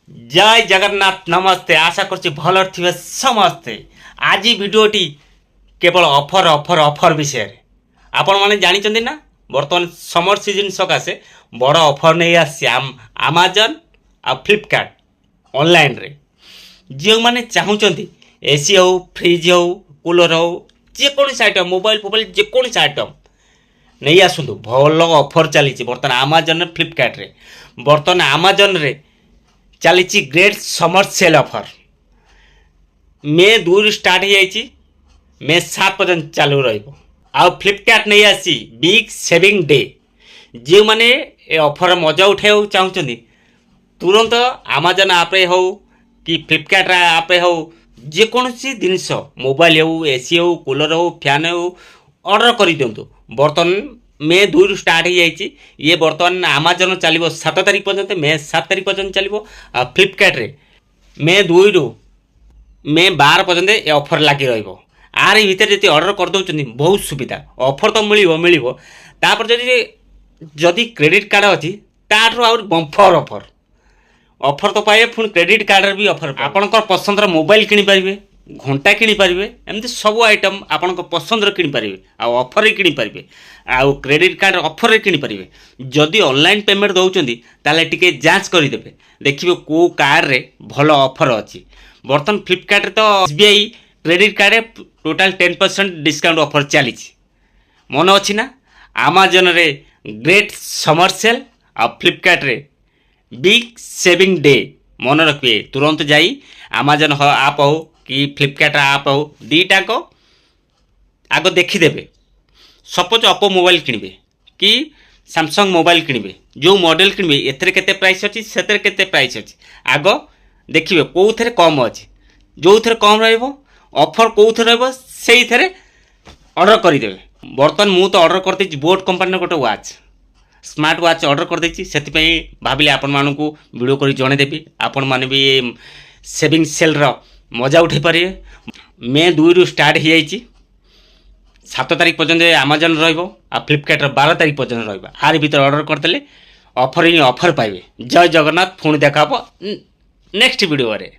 जय जगन्नाथ नमस्ते आशा करछि भल थिबे समस्ते। आज भिडियोटी केवल ऑफर ऑफर ऑफर विषय रे आपण माने जानि चंदी ना वर्तमान समर सीजन सकाशे बड़ ऑफर नहीं आसी अमेजन आ फ्लिपकार्ट ऑनलाइन रे जो माने चाहूचंती एसी हो फ्रिज हो कूलर हो जेकोसी आइटम मोबाइल जेकोसी आइटम नहीं आसतु भल ऑफर चली बर्तमान अमेजन फ्लिपकार्ट रे बर्तमान अमेजन रे चली ग्रेट समर सेल ऑफर मे 2 स्टार्ट हो मे 7 पर्यंत चालू रहिबो। आ फ्लिपकार्ट नहीं आसी बिग सेविंग डे जो माने ए ऑफर मजा उठाइବାକୁ चाहूचंदी तुरंत अमेजन आप हो कि फ्लिपकार्ट आप हो जेकोसी जिनस मोबाइल हो एसी हो कूलर हो फैन हो ऑर्डर कर दिंतु। बर्तमान मे 2 स्टार्ट हो जाइए ये बर्तमान अमेजन चलो 7 तारीख पर्यंत मे 7 तारीख पर्यंत चलो। फ्लिपकार्ट रे मे 2 रु मे 12 पर्यंत ये ऑफर लगी रहिबो। आर भितर जी ऑर्डर कर दउचंदी बहुत सुविधा ऑफर तो मिलिबो तापर जदि क्रेडिट कार्ड अच्छी ताठू आउर बम्फर ऑफर ऑफर तो पाइबे पुणी क्रेडिट कार्ड भी ऑफर आपणकर पसंदर मोबाइल किनी पारिबे घंटा किनी पारिबे एमती सब आइटम आपणक पसंदर किनी पारिबे आ ऑफर रे किनी पारिबे आ क्रेडिट कार्ड ऑफर रे किनी पारिबे। जदि ऑनलाइन पेमेंट दउचंदी ताले टिके जांच करि देबे देखिबे को कार्ड रे भलो ऑफर अछि। बर्तन फ्लिपकार्ट रे तो SBI credit card total 10% discount offer चली मन अच्छी ना। अमेजन रे ग्रेट समर सेल आ फ्लिपकार्ट रे बिग सेविंग डे मन रखिए तुरंत जाई अमेजन आप हो कि फ्लिपकार्ट आप हो दीटा को आग देखीदेवे। सपोज ओप्पो मोबाइल किणवे कि सैमसंग मोबाइल किणवे जो मॉडल किणवे एथरे केते प्राइस अछि सेते केते प्राइस अछि आग देखिए कौ थे कम अच्छी जो थे कम रहिबो ऑफर कौ थे रहिबो सेई थे ऑर्डर करदेवे। बर्तमान मु तो ऑर्डर करदे बोट कंपनी गोटे वाच स्मार्ट वाच ऑर्डर कर देछि सेति भाविले आपण मानकू वीडियो करी जणे देबी आपण माने भी सेविंग सेल रो मजा उठे पारे। मे 2 रु स्टार्ट हो जाइए 7 तारीख पर्यंत अमेजन रहिबो आ फ्लिपकार्ट 12 तारीख पर्यंत रहिबो। आर भीतर ऑर्डर करदेले ऑफर ही ऑफर पाइबे। जय जगन्नाथ पुणी देखा नेक्स्ट वीडियो रे।